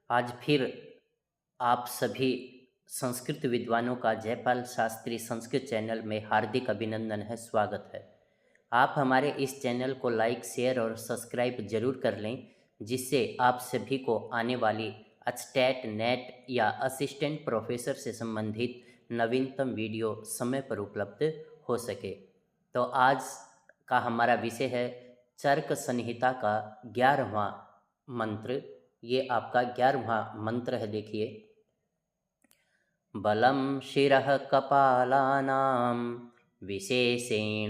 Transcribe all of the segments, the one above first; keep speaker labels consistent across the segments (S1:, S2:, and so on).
S1: आज फिर आप सभी संस्कृत विद्वानों का जयपाल शास्त्री संस्कृत चैनल में हार्दिक अभिनंदन है, स्वागत है। आप हमारे इस चैनल को लाइक, शेयर और सब्सक्राइब जरूर कर लें, जिससे आप सभी को आने वाली स्टेट, नेट या असिस्टेंट प्रोफेसर से संबंधित नवीनतम वीडियो समय पर उपलब्ध हो सके। तो आज का हमारा विषय है चरक संहिता का 11वां मंत्र। ये आपका 11वां मंत्र है। देखिए, बलं शिरः कपालानां विशेषेणाभिवर्धते,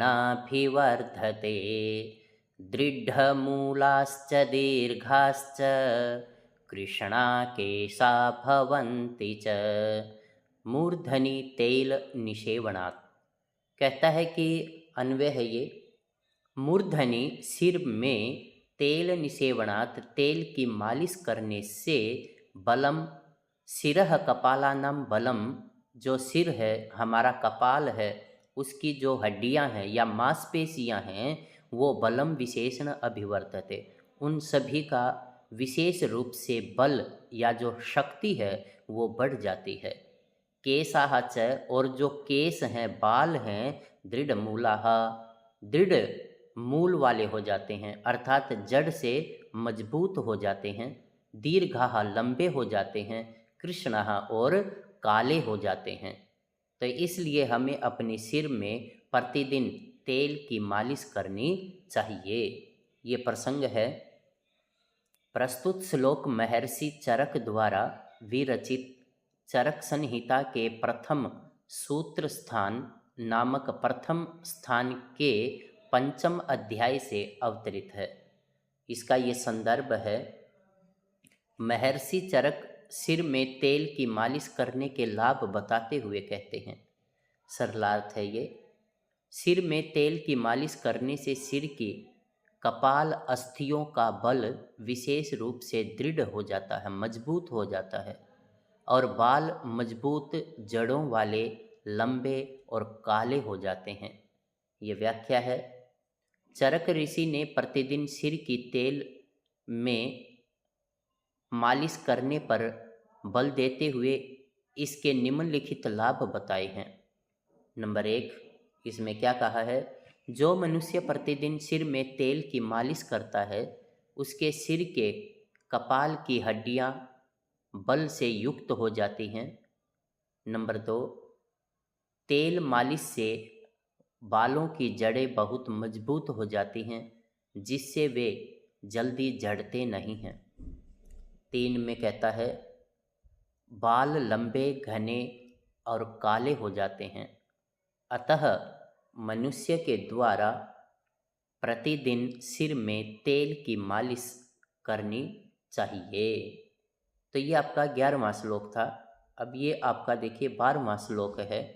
S1: दृढमूलाश्च दीर्घाश्च कृष्णा केशा भवन्ति च, मूर्धनि तेल निषेवणात्। कहता है कि अन्वय है ये, मूर्धनि सिर में तेल निषेवणात्, तेल की मालिश करने से, बलम सिरह कपालानाम बलम, जो सिर है हमारा कपाल है, उसकी जो हड्डियां हैं या मांसपेशियां हैं वो बलम विशेषण अभिवर्तते, उन सभी का विशेष रूप से बल या जो शक्ति है वो बढ़ जाती है। केशाह च, और जो केस हैं, बाल हैं, दृढ़ मूलाह, दृढ़ मूल वाले हो जाते हैं, अर्थात जड़ से मजबूत हो जाते हैं। दीर्घाह, लंबे हो जाते हैं। कृष्णः, और काले हो जाते हैं। तो इसलिए हमें अपने सिर में प्रतिदिन तेल की मालिश करनी चाहिए। ये प्रसंग है। प्रस्तुत श्लोक महर्षि चरक द्वारा विरचित चरक संहिता के प्रथम सूत्र स्थान नामक प्रथम स्थान के पंचम अध्याय से अवतरित है। इसका ये संदर्भ है। महर्षि चरक सिर में तेल की मालिश करने के लाभ बताते हुए कहते हैं, सरलार्थ है ये, सिर में तेल की मालिश करने से सिर की कपाल अस्थियों का बल विशेष रूप से दृढ़ हो जाता है, मजबूत हो जाता है, और बाल मजबूत जड़ों वाले, लंबे और काले हो जाते हैं। ये व्याख्या है। चरक ऋषि ने प्रतिदिन सिर की तेल में मालिश करने पर बल देते हुए इसके निम्नलिखित लाभ बताए हैं। नंबर 1, इसमें क्या कहा है, जो मनुष्य प्रतिदिन सिर में तेल की मालिश करता है उसके सिर के कपाल की हड्डियां बल से युक्त हो जाती हैं। नंबर 2, तेल मालिश से बालों की जड़ें बहुत मजबूत हो जाती हैं, जिससे वे जल्दी झड़ते नहीं हैं। 3 में कहता है, बाल लंबे, घने और काले हो जाते हैं। अतः मनुष्य के द्वारा प्रतिदिन सिर में तेल की मालिश करनी चाहिए। तो ये आपका 11वां श्लोक था। अब ये आपका देखिए 12वां श्लोक है।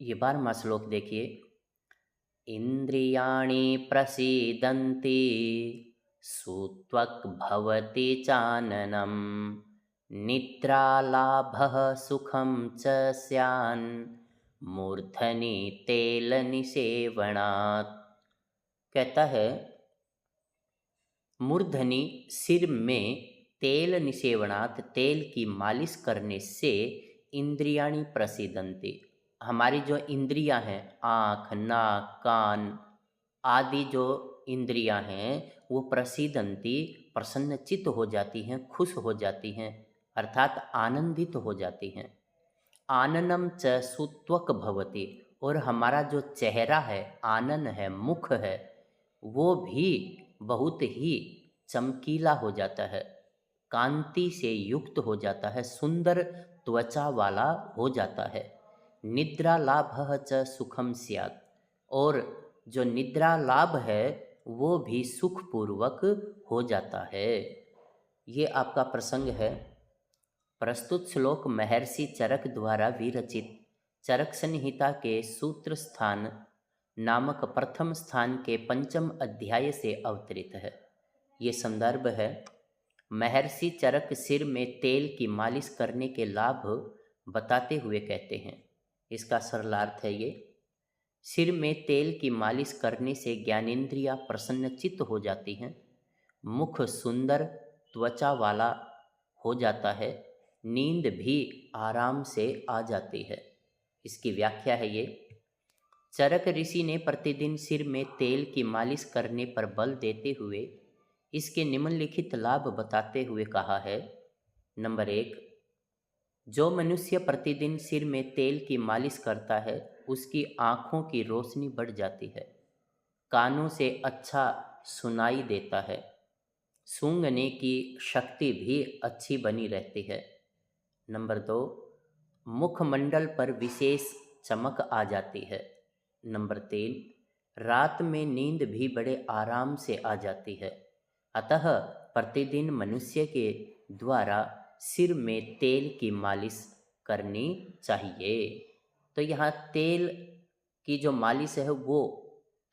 S1: ये 12वां श्लोक देखिए, इंद्रियाणि प्रसीदन्ति सुत्वक् भवति चाननम, निद्रालाभः सुखं च स्यान्, मूर्धनि तेल निषेवणात्। कहता है, मूर्धनि सिर में तेल निषेवणात्, तेल की मालिश करने से, इंद्रियाणि प्रसीदन्ति, हमारी जो इंद्रियां हैं, आँख, नाक, कान आदि जो इंद्रियां हैं वो प्रसीदन्ति, प्रसन्नचित्त हो जाती हैं, खुश हो जाती हैं, अर्थात आनंदित हो जाती हैं। आननम च सुत्वक भवति, और हमारा जो चेहरा है, आनन है, मुख है, वो भी बहुत ही चमकीला हो जाता है, कांति से युक्त हो जाता है, सुंदर त्वचा वाला हो जाता है। निद्रा लाभः च सुखम स्यात्, और जो निद्रा लाभ है वो भी सुखपूर्वक हो जाता है। ये आपका प्रसंग है। प्रस्तुत श्लोक महर्षि चरक द्वारा विरचित चरक संहिता के सूत्र स्थान नामक प्रथम स्थान के पंचम अध्याय से अवतरित है। ये संदर्भ है। महर्षि चरक सिर में तेल की मालिश करने के लाभ बताते हुए कहते हैं। इसका सरलार्थ है ये, सिर में तेल की मालिश करने से ज्ञानेंद्रियां प्रसन्नचित्त हो जाती हैं, मुख सुंदर त्वचा वाला हो जाता है, नींद भी आराम से आ जाती है। इसकी व्याख्या है ये। चरक ऋषि ने प्रतिदिन सिर में तेल की मालिश करने पर बल देते हुए इसके निम्नलिखित लाभ बताते हुए कहा है। नंबर 1, जो मनुष्य प्रतिदिन सिर में तेल की मालिश करता है उसकी आँखों की रोशनी बढ़ जाती है, कानों से अच्छा सुनाई देता है, सूंघने की शक्ति भी अच्छी बनी रहती है। नंबर 2, मुखमंडल पर विशेष चमक आ जाती है। नंबर 3, रात में नींद भी बड़े आराम से आ जाती है। अतः प्रतिदिन मनुष्य के द्वारा सिर में तेल की मालिश करनी चाहिए। तो यहाँ तेल की जो मालिश है वो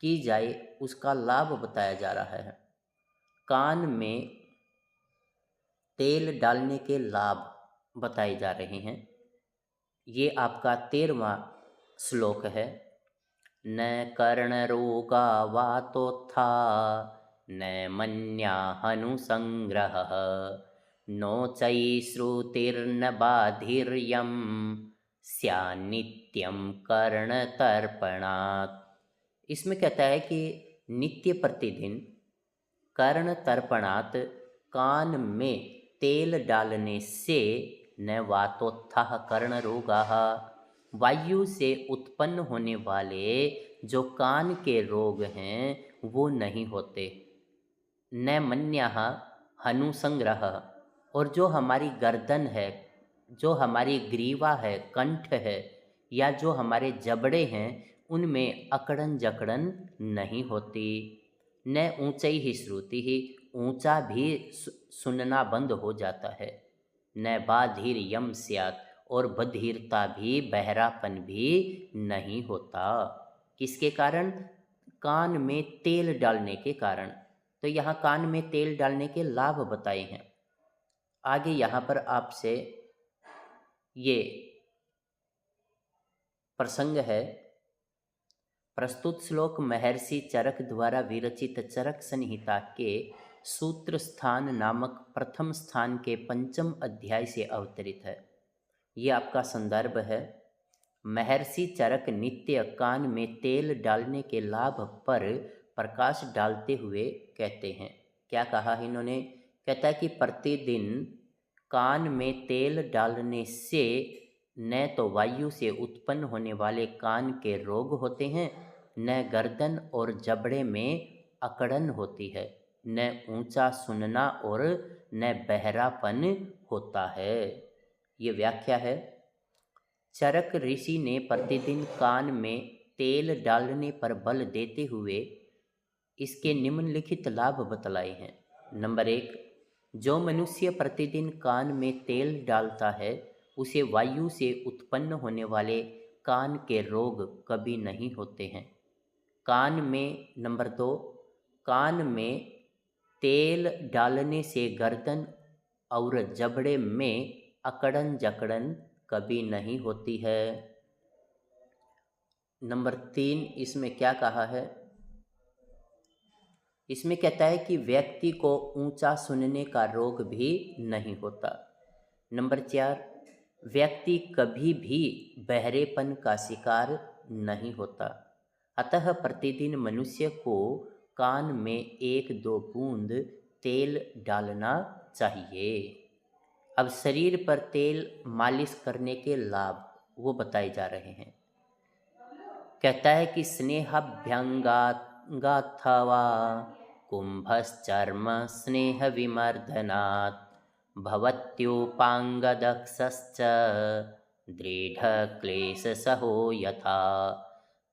S1: की जाए, उसका लाभ बताया जा रहा है। कान में तेल डालने के लाभ बताए जा रहे हैं। ये आपका 13वां श्लोक है। न कर्णरोगा वातोत्था न मन्याहनुसंग्रहः नो चैश्रुतिर्न बाधिर्यं स्यान्नित्यं कर्णतर्पणात्। इसमें कहता है कि नित्य प्रतिदिन कर्ण तर्पणात्, कान में तेल डालने से न वातोत्थः कर्ण रोगाः, वायु से उत्पन्न होने वाले जो कान के रोग हैं वो नहीं होते। न मन्यः हनुसंग्रह, और जो हमारी गर्दन है, जो हमारी ग्रीवा है, कंठ है, या जो हमारे जबड़े हैं उनमें अकड़न जकड़न नहीं होती। न ऊंचाई ही श्रुति ही, ऊंचा भी सुनना बंद हो जाता है। न बाधीर यम स्यात्, और बधिरता भी, बहरापन भी नहीं होता। किसके कारण? कान में तेल डालने के कारण। तो यहाँ कान में तेल डालने के लाभ बताए हैं। आगे यहाँ पर आपसे ये प्रसंग है। प्रस्तुत श्लोक महर्षि चरक द्वारा विरचित चरक संहिता के सूत्र स्थान नामक प्रथम स्थान के 5वें अध्याय से अवतरित है। ये आपका संदर्भ है। महर्षि चरक नित्य कान में तेल डालने के लाभ पर प्रकाश डालते हुए कहते हैं। क्या कहा इन्होंने? कहता है कि प्रतिदिन कान में तेल डालने से न तो वायु से उत्पन्न होने वाले कान के रोग होते हैं, न गर्दन और जबड़े में अकड़न होती है, न ऊंचा सुनना और न बहरापन होता है। ये व्याख्या है। चरक ऋषि ने प्रतिदिन कान में तेल डालने पर बल देते हुए इसके निम्नलिखित लाभ बतलाए हैं। नंबर 1, जो मनुष्य प्रतिदिन कान में तेल डालता है उसे वायु से उत्पन्न होने वाले कान के रोग कभी नहीं होते हैं। कान में, नंबर 2, कान में तेल डालने से गर्दन और जबड़े में अकड़न जकड़न कभी नहीं होती है। नंबर 3, इसमें क्या कहा है? इसमें कहता है कि व्यक्ति को ऊंचा सुनने का रोग भी नहीं होता। नंबर 4, व्यक्ति कभी भी बहरेपन का शिकार नहीं होता। अतः प्रतिदिन मनुष्य को कान में 1-2 बूंद तेल डालना चाहिए। अब शरीर पर तेल मालिश करने के लाभ वो बताए जा रहे हैं। कहता है कि स्नेहाभ्यंगाथवा कुंभश्चर्म स्नेह विमर्दनात् भवत्युपांगदक्षश्च दृढ़क्लेशसहो यथा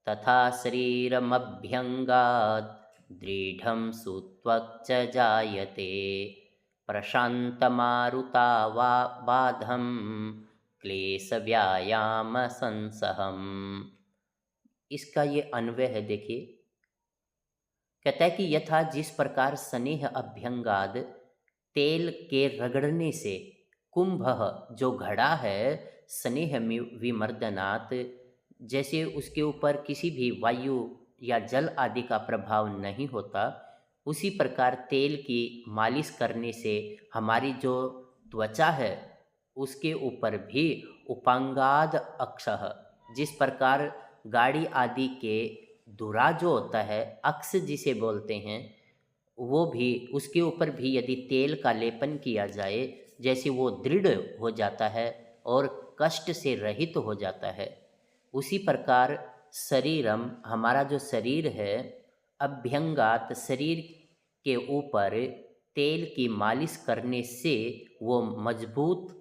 S1: तथा शरीरमभ्यंगात् दृढ़ं सुत्वक् च जायते प्रशान्तमारुतावाबाधं क्लेशव्यायामसंसहम्। इसका ये अन्वय है, देखिए। कहता है कि यथा जिस प्रकार स्नेह अभ्यंगाद, तेल के रगड़ने से, कुंभ जो घड़ा है, स्नेह विमर्दनात् जैसे उसके ऊपर किसी भी वायु या जल आदि का प्रभाव नहीं होता, उसी प्रकार तेल की मालिश करने से हमारी जो त्वचा है उसके ऊपर भी उपांगाद अक्षः, जिस प्रकार गाड़ी आदि के धुरा जो होता है, अक्ष जिसे बोलते हैं, वो भी उसके ऊपर भी यदि तेल का लेपन किया जाए, जैसे वो दृढ़ हो जाता है और कष्ट से रहित हो जाता है। उसी प्रकार शरीरम, हमारा जो शरीर है, अभ्यंगात, शरीर के ऊपर तेल की मालिश करने से वो मजबूत,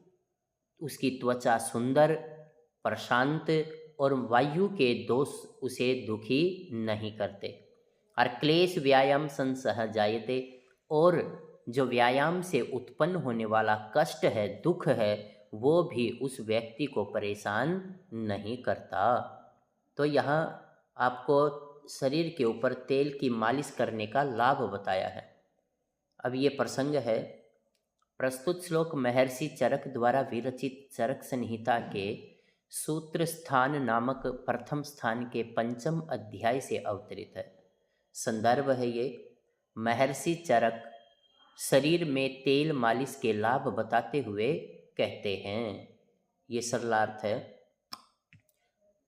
S1: उसकी त्वचा सुंदर, प्रशांत और वायु के दोष उसे दुखी नहीं करते। और क्लेश व्यायाम संसह जायते, और जो व्यायाम से उत्पन्न होने वाला कष्ट है, दुख है, वो भी उस व्यक्ति को परेशान नहीं करता। तो यहाँ आपको शरीर के ऊपर तेल की मालिश करने का लाभ बताया है। अब ये प्रसंग है, प्रस्तुत श्लोक महर्षि चरक द्वारा विरचित चरक संहिता के सूत्र स्थान नामक प्रथम स्थान के 5वें अध्याय से अवतरित है। संदर्भ है ये, महर्षि चरक शरीर में तेल मालिश के लाभ बताते हुए कहते हैं। ये सरलार्थ है।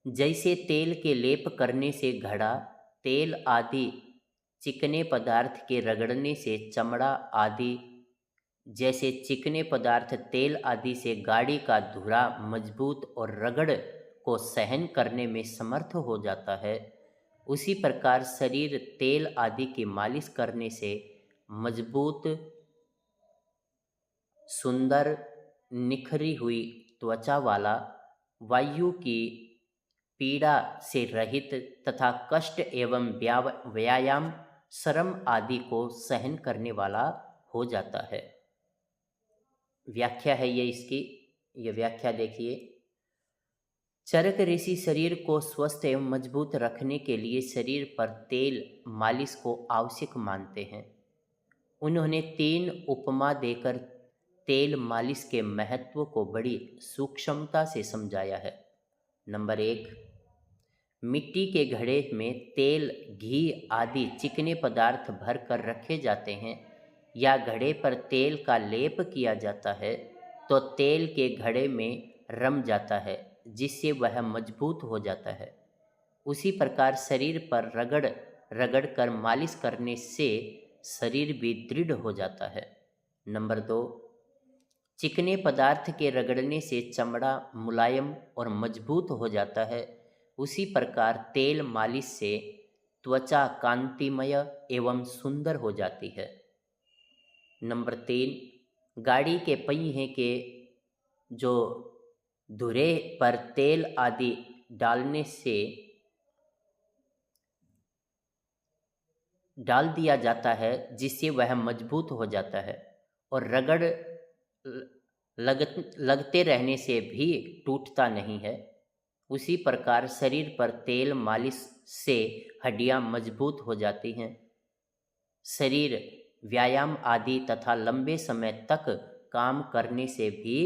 S1: जैसे तेल के लेप करने से घड़ा, तेल आदि चिकने पदार्थ के रगड़ने से चमड़ा आदि, जैसे चिकने पदार्थ तेल आदि से गाड़ी का धुरा मजबूत और रगड़ को सहन करने में समर्थ हो जाता है, उसी प्रकार शरीर तेल आदि की मालिश करने से मजबूत, सुंदर, निखरी हुई त्वचा वाला, वायु की पीड़ा से रहित तथा कष्ट एवं व्यायाम, श्रम आदि को सहन करने वाला हो जाता है। व्याख्या है ये इसकी, ये व्याख्या देखिए। चरक ऋषि शरीर को स्वस्थ एवं मजबूत रखने के लिए शरीर पर तेल मालिश को आवश्यक मानते हैं। उन्होंने 3 उपमा देकर तेल मालिश के महत्व को बड़ी सूक्ष्मता से समझाया है। नंबर 1, मिट्टी के घड़े में तेल, घी आदि चिकने पदार्थ भर कर रखे जाते हैं या घड़े पर तेल का लेप किया जाता है तो तेल के घड़े में रम जाता है, जिससे वह मजबूत हो जाता है। उसी प्रकार शरीर पर रगड़ रगड़ कर मालिश करने से शरीर भी दृढ़ हो जाता है। नंबर 2, चिकने पदार्थ के रगड़ने से चमड़ा मुलायम और मजबूत हो जाता है। उसी प्रकार तेल मालिश से त्वचा कांतिमय एवं सुंदर हो जाती है। नंबर 3, गाड़ी के पहिए के जो धुरे पर तेल आदि डाल दिया जाता है, जिससे वह मजबूत हो जाता है और रगड़ लगते रहने से भी टूटता नहीं है। उसी प्रकार शरीर पर तेल मालिश से हड्डियां मजबूत हो जाती हैं। शरीर व्यायाम आदि तथा लंबे समय तक काम करने से भी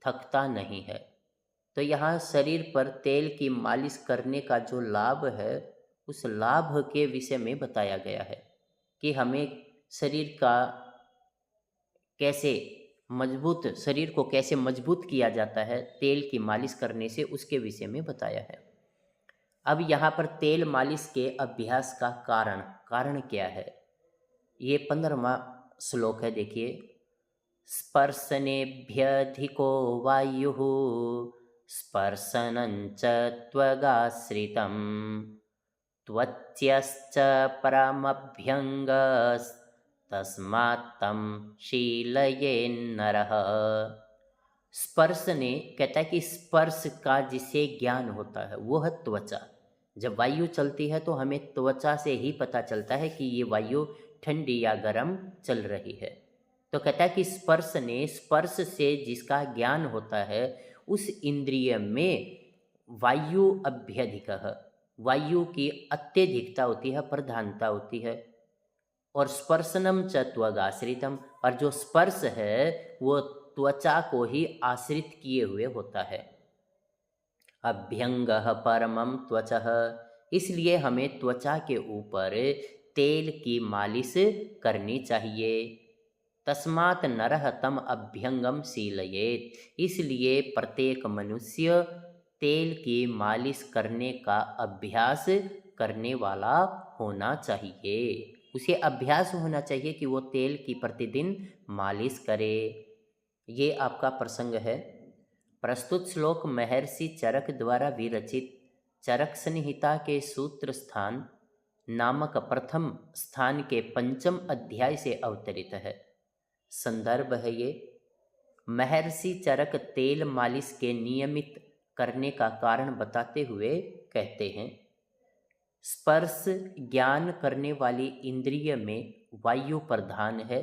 S1: थकता नहीं है। तो यहाँ शरीर पर तेल की मालिश करने का जो लाभ है, उस लाभ के विषय में बताया गया है कि हमें शरीर को कैसे मजबूत किया जाता है तेल की मालिश करने से, उसके विषय में बताया है। अब यहाँ पर तेल मालिश के अभ्यास का कारण क्या है, ये 15वां श्लोक है। देखिए, स्पर्शनेभ्यधिको वायुः स्पर्शनंच त्वगाश्रितं त्वच्यश्च परमभ्यंगस्तस्मात्तं शीलयेन्नरः। स्पर्श ने कहता है कि स्पर्श का जिसे ज्ञान होता है वो है त्वचा। जब वायु चलती है तो हमें त्वचा से ही पता चलता है कि ये वायु ठंडी या गर्म चल रही है। तो कहता है कि स्पर्श से जिसका ज्ञान होता है, उस इंद्रिय में वायु अभ्यधिकः, वायु की अत्यधिकता होती है, प्रधानता होती है। और स्पर्शनम च त्वगाश्रितम, और जो स्पर्श है वो त्वचा को ही आश्रित किए हुए होता है। अभ्यंगः परमं त्वचः, इसलिए हमें त्वचा के ऊपर तेल की मालिश करनी चाहिए। तस्मात् नरः तम अभ्यंगम शीलयेत, इसलिए प्रत्येक मनुष्य तेल की मालिश करने का अभ्यास करने वाला होना चाहिए। उसे अभ्यास होना चाहिए कि वो तेल की प्रतिदिन मालिश करे। ये आपका प्रसंग है। प्रस्तुत श्लोक महर्षि चरक द्वारा विरचित चरक संहिता के सूत्र स्थान नामक प्रथम स्थान के पंचम अध्याय से अवतरित है। संदर्भ है ये। महर्षि चरक तेल मालिश के नियमित करने का कारण बताते हुए कहते हैं, स्पर्श ज्ञान करने वाली इंद्रिय में वायु प्रधान है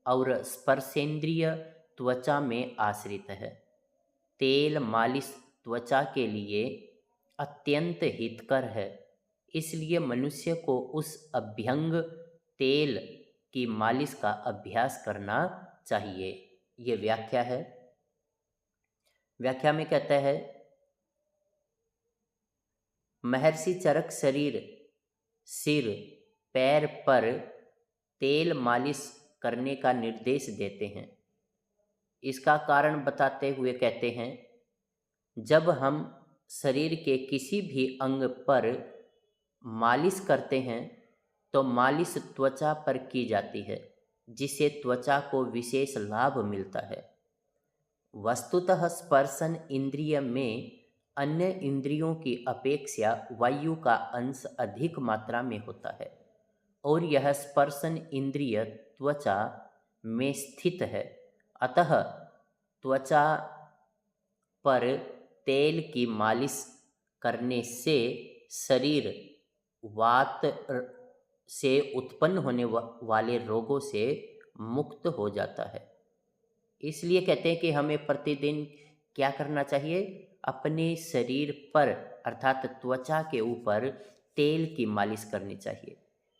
S1: और स्पर्शेंद्रिय त्वचा में आश्रित है। तेल मालिश त्वचा के लिए अत्यंत हितकर है, इसलिए मनुष्य को उस अभ्यंग तेल की मालिश का अभ्यास करना चाहिए। ये व्याख्या है। व्याख्या में कहता है, महर्षि चरक शरीर, सिर, पैर पर तेल मालिश करने का निर्देश देते हैं। इसका कारण बताते हुए कहते हैं, जब हम शरीर के किसी भी अंग पर मालिश करते हैं तो मालिश त्वचा पर की जाती है, जिससे त्वचा को विशेष लाभ मिलता है। वस्तुतः स्पर्शन इंद्रिय में अन्य इंद्रियों की अपेक्षा वायु का अंश अधिक मात्रा में होता है और यह स्पर्शन इंद्रिय त्वचा में स्थित है। अतः त्वचा पर तेल की मालिश करने से शरीर वात से उत्पन्न होने वाले रोगों से मुक्त हो जाता है। इसलिए कहते हैं कि हमें प्रतिदिन क्या करना चाहिए, अपने शरीर पर अर्थात त्वचा के ऊपर तेल की मालिश करनी चाहिए।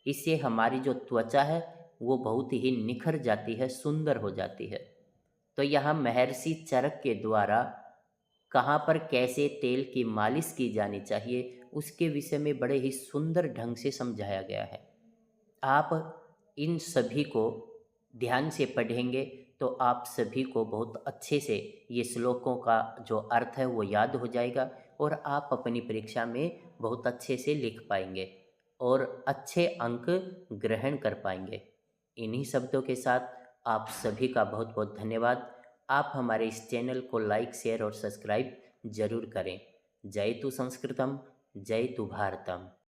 S1: इससे हमारी जो त्वचा है वो बहुत ही निखर जाती है, सुंदर हो जाती है। तो यहाँ महर्षि चरक के द्वारा कहाँ पर कैसे तेल की मालिश की जानी चाहिए उसके विषय में बड़े ही सुंदर ढंग से समझाया गया है। आप इन सभी को ध्यान से पढ़ेंगे तो आप सभी को बहुत अच्छे से ये श्लोकों का जो अर्थ है वो याद हो जाएगा और आप अपनी परीक्षा में बहुत अच्छे से लिख पाएंगे और अच्छे अंक ग्रहण कर पाएंगे। इन्हीं शब्दों के साथ आप सभी का बहुत बहुत धन्यवाद। आप हमारे इस चैनल को लाइक, शेयर और सब्सक्राइब जरूर करें। जय तु संस्कृतम, जय तु भारतम।